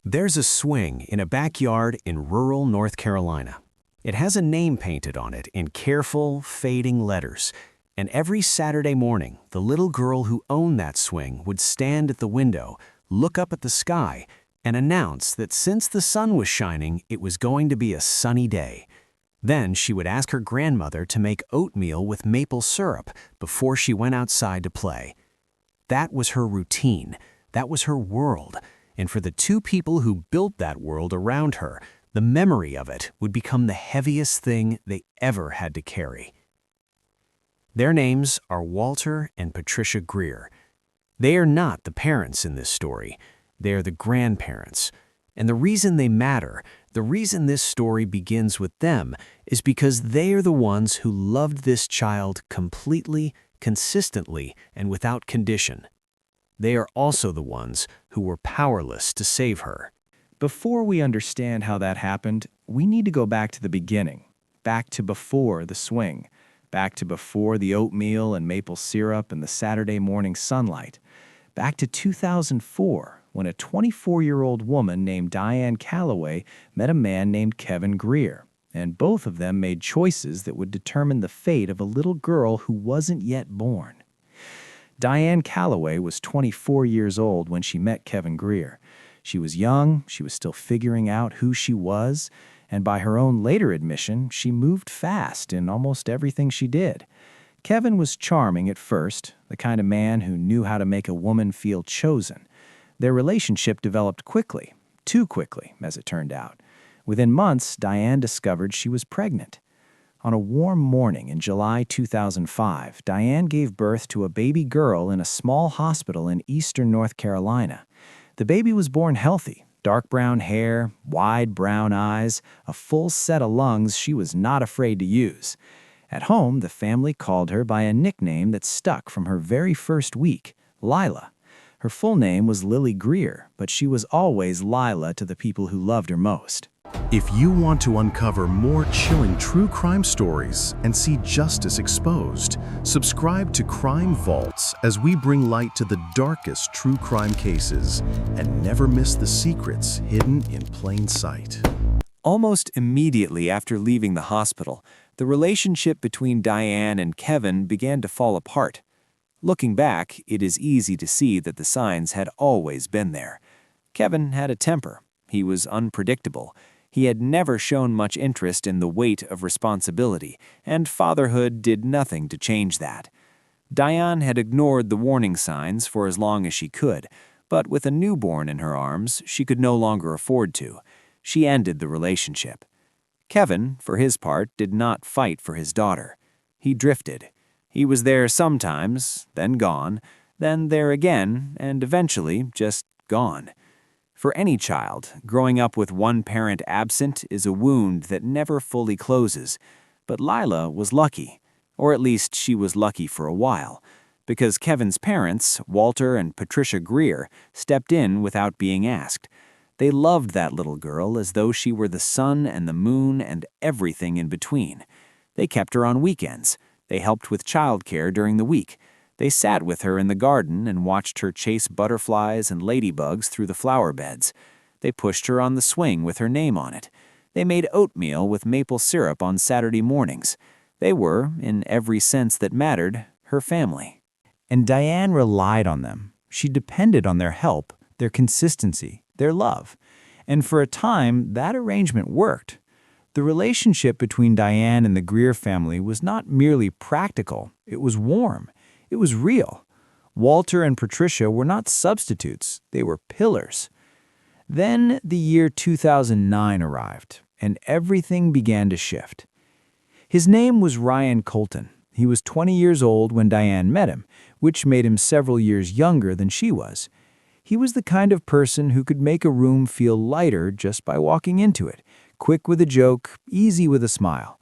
There's a swing in a backyard in rural North Carolina. It has a name painted on it in careful, fading letters. And every Saturday morning, the little girl who owned that swing would stand at the window, look up at the sky, and announce that since the sun was shining, it was going to be a sunny day. Then she would ask her grandmother to make oatmeal with maple syrup before she went outside to play. That was her routine. That was her world. And for the two people who built that world around her, the memory of it would become the heaviest thing they ever had to carry. Their names are Walter and Patricia Greer. They are not the parents in this story. They are the grandparents. And the reason they matter, the reason this story begins with them, is because they are the ones who loved this child completely, consistently, and without condition. They are also the ones who were powerless to save her. Before we understand how that happened, we need to go back to the beginning, back to before the swing, back to before the oatmeal and maple syrup and the Saturday morning sunlight, back to 2004, when a 24-year-old woman named Diane Calloway met a man named Kevin Greer, and both of them made choices that would determine the fate of a little girl who wasn't yet born. Diane Calloway was 24 years old when she met Kevin Greer. She was young, she was still figuring out who she was, and by her own later admission, she moved fast in almost everything she did. Kevin was charming at first, the kind of man who knew how to make a woman feel chosen. Their relationship developed quickly, too quickly, as it turned out. Within months, Diane discovered she was pregnant. On a warm morning in July 2005, Diane gave birth to a baby girl in a small hospital in eastern North Carolina. The baby was born healthy, dark brown hair, wide brown eyes, a full set of lungs she was not afraid to use. At home, the family called her by a nickname that stuck from her very first week, Lila. Her full name was Lily Greer, but she was always Lila to the people who loved her most. If you want to uncover more chilling true crime stories and see justice exposed, subscribe to Crime Vaults as we bring light to the darkest true crime cases and never miss the secrets hidden in plain sight. Almost immediately after leaving the hospital, the relationship between Diane and Kevin began to fall apart. Looking back, it is easy to see that the signs had always been there. Kevin had a temper. He was unpredictable. He had never shown much interest in the weight of responsibility, and fatherhood did nothing to change that. Diane had ignored the warning signs for as long as she could, but with a newborn in her arms, she could no longer afford to. She ended the relationship. Kevin, for his part, did not fight for his daughter. He drifted. He was there sometimes, then gone, then there again, and eventually just gone. For any child, growing up with one parent absent is a wound that never fully closes. But Lila was lucky, or at least she was lucky for a while, because Kevin's parents, Walter and Patricia Greer, stepped in without being asked. They loved that little girl as though she were the sun and the moon and everything in between. They kept her on weekends. They helped with childcare during the week. They sat with her in the garden and watched her chase butterflies and ladybugs through the flower beds. They pushed her on the swing with her name on it. They made oatmeal with maple syrup on Saturday mornings. They were, in every sense that mattered, her family. And Diane relied on them. She depended on their help, their consistency, their love. And for a time, that arrangement worked. The relationship between Diane and the Greer family was not merely practical, it was warm. It was real. Walter and Patricia were not substitutes, they were pillars. Then the year 2009 arrived, and everything began to shift. His name was Ryan Colton. He was 20 years old when Diane met him, which made him several years younger than she was. He was the kind of person who could make a room feel lighter just by walking into it, quick with a joke, easy with a smile.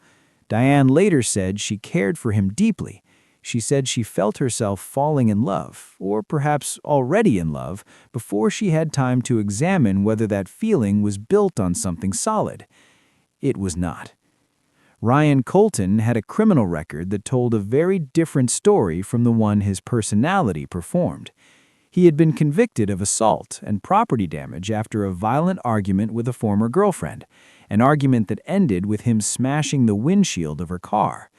Diane later said she cared for him deeply. She said she felt herself falling in love, or perhaps already in love, before she had time to examine whether that feeling was built on something solid. It was not. Ryan Colton had a criminal record that told a very different story from the one his personality performed. He had been convicted of assault and property damage after a violent argument with a former girlfriend, an argument that ended with him smashing the windshield of her car.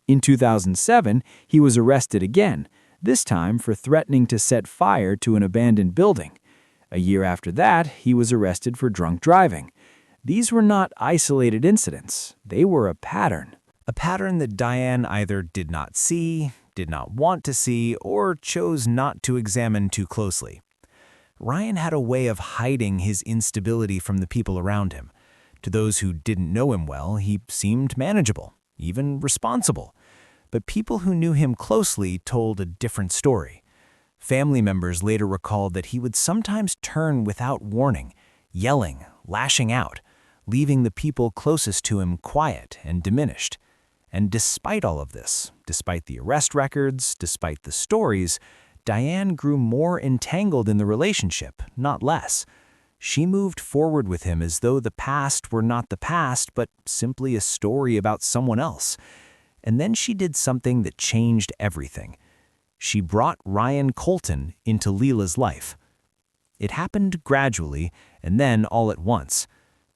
In 2007, he was arrested again, this time for threatening to set fire to an abandoned building. A year after that, he was arrested for drunk driving. These were not isolated incidents. They were a pattern. A pattern that Diane either did not see, did not want to see, or chose not to examine too closely. Ryan had a way of hiding his instability from the people around him. To those who didn't know him well, he seemed manageable, even responsible. But people who knew him closely told a different story. Family members later recalled that he would sometimes turn without warning, yelling, lashing out, leaving the people closest to him quiet and diminished. And despite all of this, despite the arrest records, despite the stories, Diane grew more entangled in the relationship, not less. She moved forward with him as though the past were not the past, but simply a story about someone else. And then she did something that changed everything. She brought Ryan Colton into Leela's life. It happened gradually, and then all at once.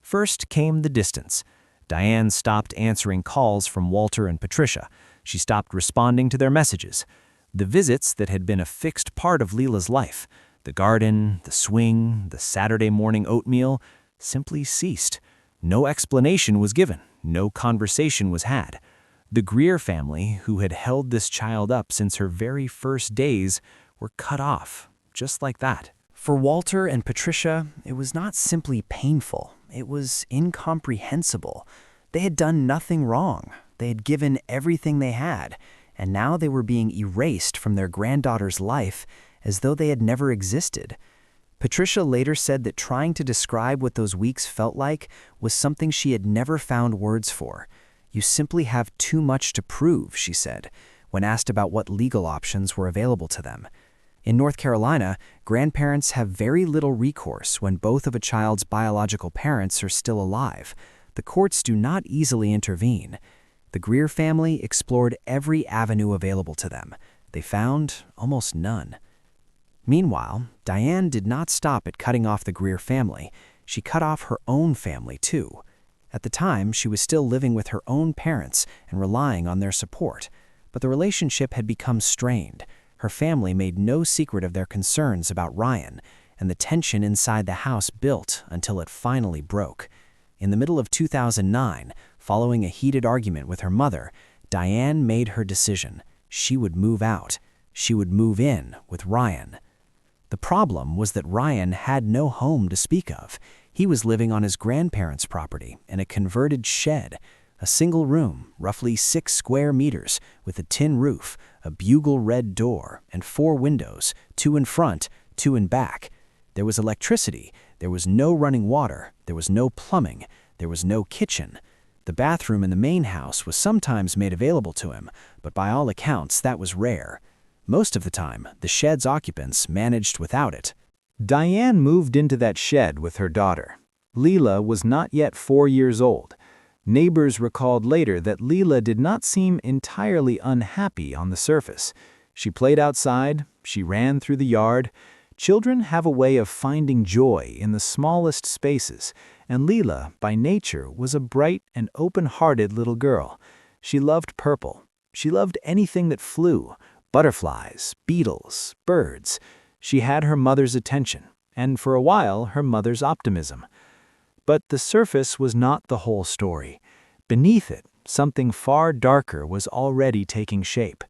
First came the distance. Diane stopped answering calls from Walter and Patricia. She stopped responding to their messages. The visits that had been a fixed part of Leela's life, the garden, the swing, the Saturday morning oatmeal, simply ceased. No explanation was given. No conversation was had. The Greer family, who had held this child up since her very first days, were cut off, just like that. For Walter and Patricia, it was not simply painful. It was incomprehensible. They had done nothing wrong. They had given everything they had, and now they were being erased from their granddaughter's life as though they had never existed. Patricia later said that trying to describe what those weeks felt like was something she had never found words for. You simply have too much to prove, she said, when asked about what legal options were available to them. In North Carolina, grandparents have very little recourse when both of a child's biological parents are still alive. The courts do not easily intervene. The Greer family explored every avenue available to them. They found almost none. Meanwhile, Diane did not stop at cutting off the Greer family. She cut off her own family, too. At the time, she was still living with her own parents and relying on their support. But the relationship had become strained. Her family made no secret of their concerns about Ryan, and the tension inside the house built until it finally broke. In the middle of 2009, following a heated argument with her mother, Diane made her decision. She would move out. She would move in with Ryan. The problem was that Ryan had no home to speak of. He was living on his grandparents' property in a converted shed, a single room, roughly 6 square meters, with a tin roof, a bugle red door, and 4 windows, 2 in front, 2 in back. There was electricity. There was no running water. There was no plumbing. There was no kitchen. The bathroom in the main house was sometimes made available to him, but by all accounts that was rare. Most of the time, the shed's occupants managed without it. Diane moved into that shed with her daughter. Leela was not yet 4 years old. Neighbors recalled later that Leela did not seem entirely unhappy on the surface. She played outside, she ran through the yard. Children have a way of finding joy in the smallest spaces, and Leela, by nature, was a bright and open-hearted little girl. She loved purple. She loved anything that flew, butterflies, beetles, birds. She had her mother's attention, and for a while, her mother's optimism. But the surface was not the whole story. Beneath it, something far darker was already taking shape.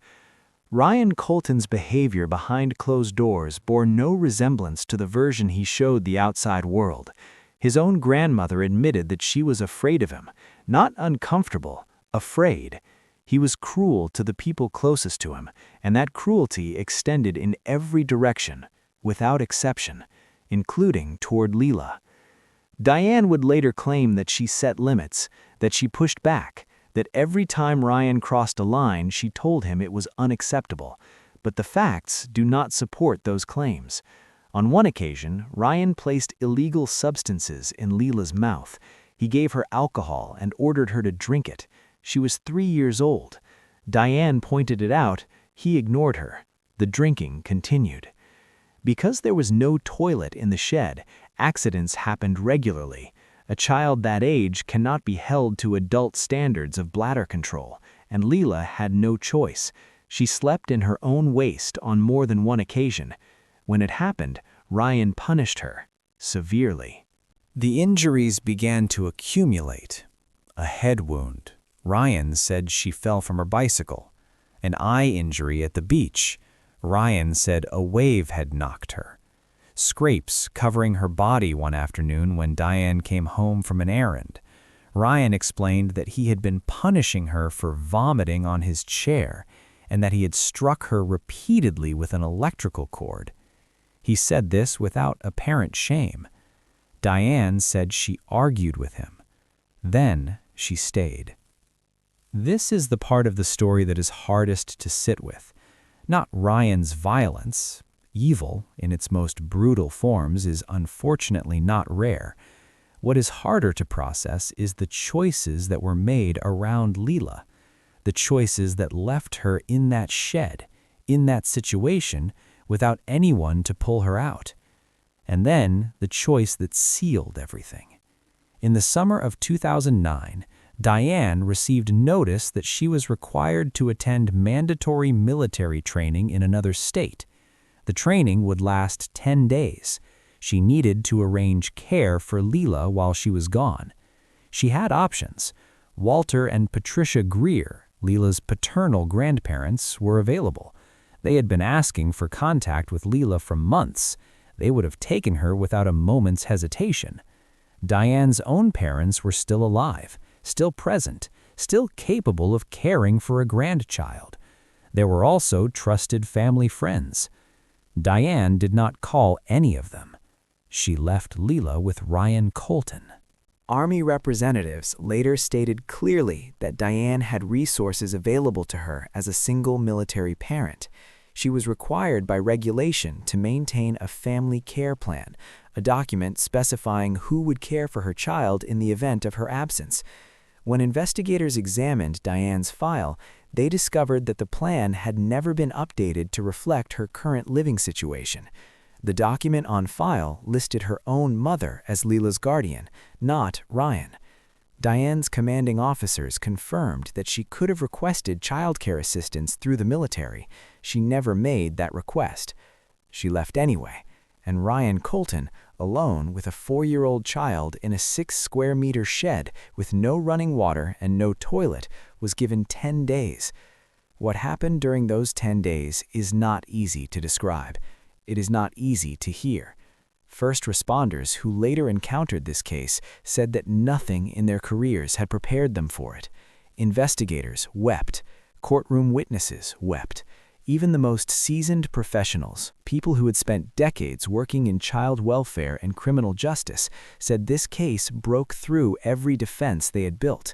Ryan Colton's behavior behind closed doors bore no resemblance to the version he showed the outside world. His own grandmother admitted that she was afraid of him, not uncomfortable, afraid. He was cruel to the people closest to him, and that cruelty extended in every direction, without exception, including toward Leela. Diane would later claim that she set limits, that she pushed back, that every time Ryan crossed a line, she told him it was unacceptable. But the facts do not support those claims. On one occasion, Ryan placed illegal substances in Leela's mouth. He gave her alcohol and ordered her to drink it. She was 3 years old. Diane pointed it out. He ignored her. The drinking continued. Because there was no toilet in the shed, accidents happened regularly. A child that age cannot be held to adult standards of bladder control, and Leela had no choice. She slept in her own waste on more than one occasion. When it happened, Ryan punished her severely. The injuries began to accumulate. A head wound. Ryan said she fell from her bicycle. An eye injury at the beach. Ryan said a wave had knocked her. Scrapes covering her body one afternoon when Diane came home from an errand. Ryan explained that he had been punishing her for vomiting on his chair and that he had struck her repeatedly with an electrical cord. He said this without apparent shame. Diane said she argued with him. Then she stayed. This is the part of the story that is hardest to sit with. Not Ryan's violence. Evil, in its most brutal forms, is unfortunately not rare. What is harder to process is the choices that were made around Leela. The choices that left her in that shed, in that situation, without anyone to pull her out. And then the choice that sealed everything. In the summer of 2009, Diane received notice that she was required to attend mandatory military training in another state. The training would last 10 days. She needed to arrange care for Leela while she was gone. She had options. Walter and Patricia Greer, Leela's paternal grandparents, were available. They had been asking for contact with Leela for months. They would have taken her without a moment's hesitation. Diane's own parents were still alive, still present, still capable of caring for a grandchild. There were also trusted family friends. Diane did not call any of them. She left Leela with Ryan Colton. Army representatives later stated clearly that Diane had resources available to her as a single military parent. She was required by regulation to maintain a family care plan, a document specifying who would care for her child in the event of her absence. When investigators examined Diane's file, they discovered that the plan had never been updated to reflect her current living situation. The document on file listed her own mother as Leela's guardian, not Ryan. Diane's commanding officers confirmed that she could have requested childcare assistance through the military. She never made that request. She left anyway, and Ryan Colton, alone with a 4-year-old child in a 6-square-meter shed with no running water and no toilet, was given 10 days. What happened during those 10 days is not easy to describe. It is not easy to hear. First responders who later encountered this case said that nothing in their careers had prepared them for it. Investigators wept. Courtroom witnesses wept. Even the most seasoned professionals, people who had spent decades working in child welfare and criminal justice, said this case broke through every defense they had built.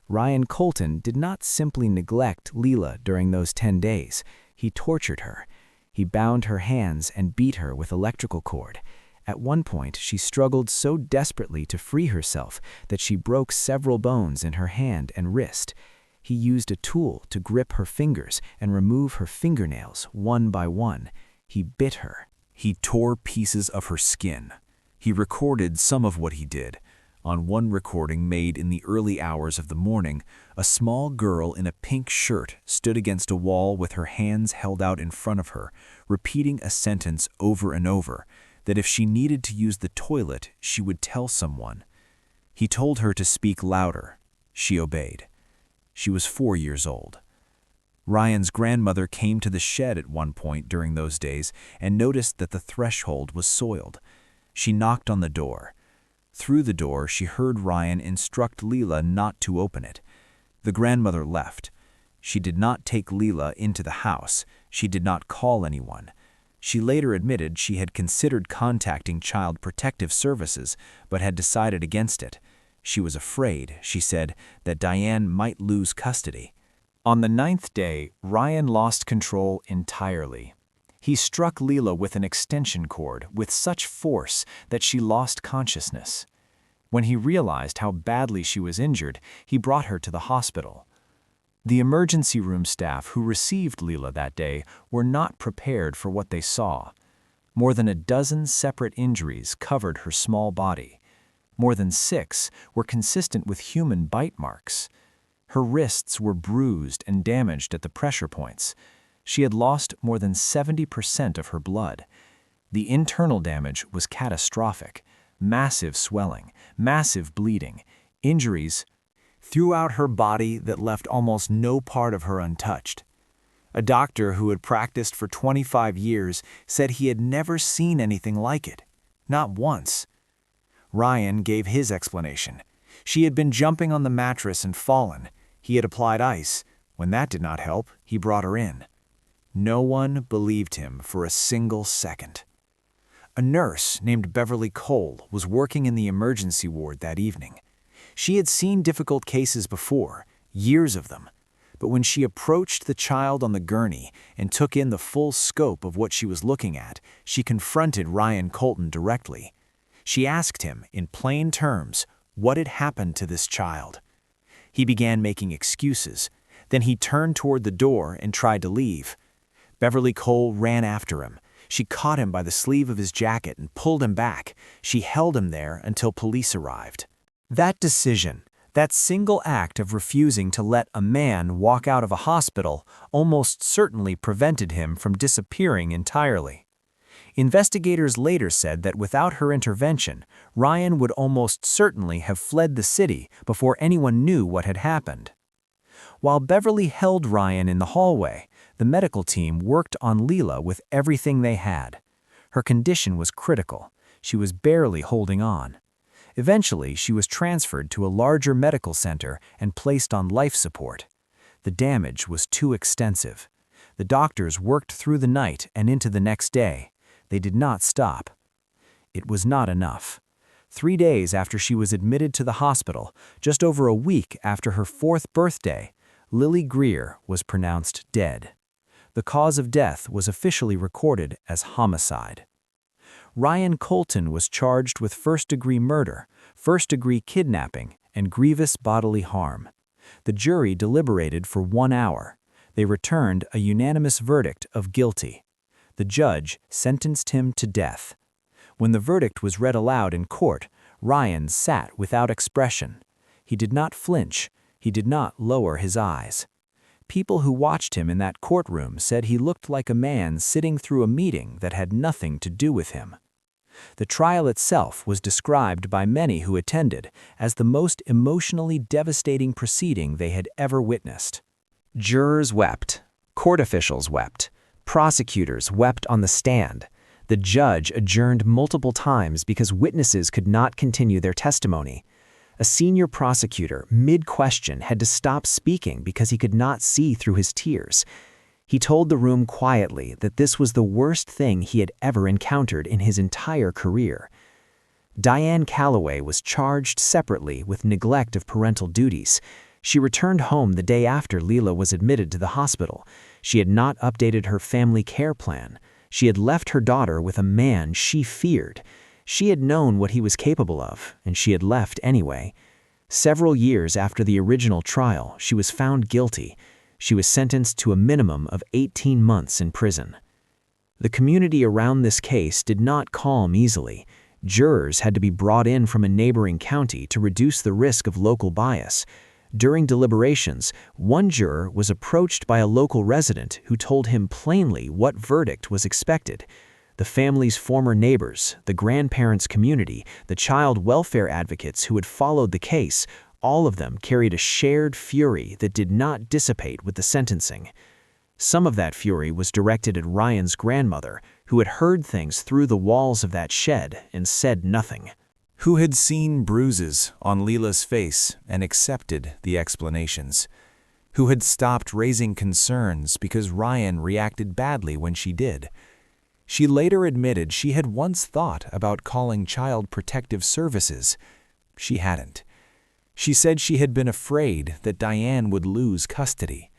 Ryan Colton did not simply neglect Leela during those 10 days. He tortured her. He bound her hands and beat her with electrical cord. At one point, she struggled so desperately to free herself that she broke several bones in her hand and wrist. He used a tool to grip her fingers and remove her fingernails one by one. He bit her. He tore pieces of her skin. He recorded some of what he did. On one recording made in the early hours of the morning, a small girl in a pink shirt stood against a wall with her hands held out in front of her, repeating a sentence over and over, that if she needed to use the toilet, she would tell someone. He told her to speak louder. She obeyed. She was 4 years old. Ryan's grandmother came to the shed at one point during those days and noticed that the threshold was soiled. She knocked on the door. Through the door, she heard Ryan instruct Leela not to open it. The grandmother left. She did not take Leela into the house. She did not call anyone. She later admitted she had considered contacting Child Protective Services, but had decided against it. She was afraid, she said, that Diane might lose custody. On the 9th day, Ryan lost control entirely. He struck Leela with an extension cord with such force that she lost consciousness. When he realized how badly she was injured, he brought her to the hospital. The emergency room staff who received Leela that day were not prepared for what they saw. More than a dozen separate injuries covered her small body. More than 6 were consistent with human bite marks. Her wrists were bruised and damaged at the pressure points. She had lost more than 70% of her blood. The internal damage was catastrophic. Massive swelling, massive bleeding, injuries throughout her body that left almost no part of her untouched. A doctor who had practiced for 25 years said he had never seen anything like it, not once. Ryan gave his explanation. She had been jumping on the mattress and fallen. He had applied ice. When that did not help, he brought her in. No one believed him for a single second. A nurse named Beverly Cole was working in the emergency ward that evening. She had seen difficult cases before, years of them. But when she approached the child on the gurney and took in the full scope of what she was looking at, she confronted Ryan Colton directly. She asked him, in plain terms, what had happened to this child. He began making excuses. Then he turned toward the door and tried to leave. Beverly Cole ran after him. She caught him by the sleeve of his jacket and pulled him back. She held him there until police arrived. That decision, that single act of refusing to let a man walk out of a hospital, almost certainly prevented him from disappearing entirely. Investigators later said that without her intervention, Ryan would almost certainly have fled the city before anyone knew what had happened. While Beverly held Ryan in the hallway, the medical team worked on Leela with everything they had. Her condition was critical. She was barely holding on. Eventually, she was transferred to a larger medical center and placed on life support. The damage was too extensive. The doctors worked through the night and into the next day. They did not stop. It was not enough. 3 days after she was admitted to the hospital, just over a week after her 4th birthday, Lily Greer was pronounced dead. The cause of death was officially recorded as homicide. Ryan Colton was charged with first-degree murder, first-degree kidnapping, and grievous bodily harm. The jury deliberated for 1 hour. They returned a unanimous verdict of guilty. The judge sentenced him to death. When the verdict was read aloud in court, Ryan sat without expression. He did not flinch. He did not lower his eyes. People who watched him in that courtroom said he looked like a man sitting through a meeting that had nothing to do with him. The trial itself was described by many who attended as the most emotionally devastating proceeding they had ever witnessed. Jurors wept. Court officials wept. Prosecutors wept on the stand. The judge adjourned multiple times because witnesses could not continue their testimony. A senior prosecutor, mid-question, had to stop speaking because he could not see through his tears. He told the room quietly that this was the worst thing he had ever encountered in his entire career. Diane Calloway was charged separately with neglect of parental duties. She returned home the day after Leela was admitted to the hospital. She had not updated her family care plan. She had left her daughter with a man she feared. She had known what he was capable of, and she had left anyway. Several years after the original trial, she was found guilty. She was sentenced to a minimum of 18 months in prison. The community around this case did not calm easily. Jurors had to be brought in from a neighboring county to reduce the risk of local bias. During deliberations, one juror was approached by a local resident who told him plainly what verdict was expected. The family's former neighbors, the grandparents' community, the child welfare advocates who had followed the case, all of them carried a shared fury that did not dissipate with the sentencing. Some of that fury was directed at Ryan's grandmother, who had heard things through the walls of that shed and said nothing. Who had seen bruises on Leela's face and accepted the explanations. Who had stopped raising concerns because Ryan reacted badly when she did. She later admitted she had once thought about calling Child Protective Services. She hadn't. She said she had been afraid that Diane would lose custody.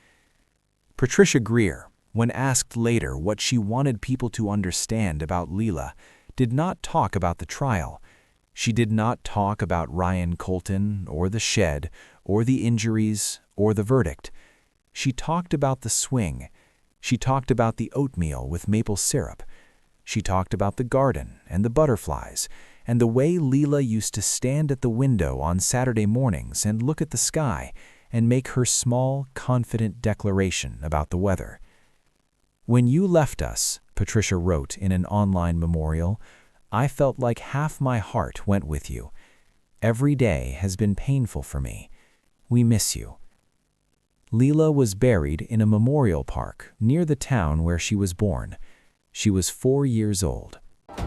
Patricia Greer, when asked later what she wanted people to understand about Leela, did not talk about the trial. She did not talk about Ryan Colton or the shed or the injuries or the verdict. She talked about the swing. She talked about the oatmeal with maple syrup. She talked about the garden and the butterflies, and the way Leela used to stand at the window on Saturday mornings and look at the sky and make her small, confident declaration about the weather. "When you left us," Patricia wrote in an online memorial, "I felt like half my heart went with you. Every day has been painful for me. We miss you." Leela was buried in a memorial park near the town where she was born. She was 4 years old.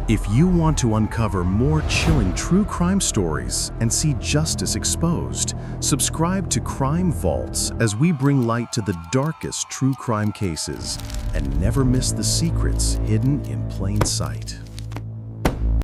If you want to uncover more chilling true crime stories and see justice exposed, subscribe to Crime Vaults as we bring light to the darkest true crime cases and never miss the secrets hidden in plain sight.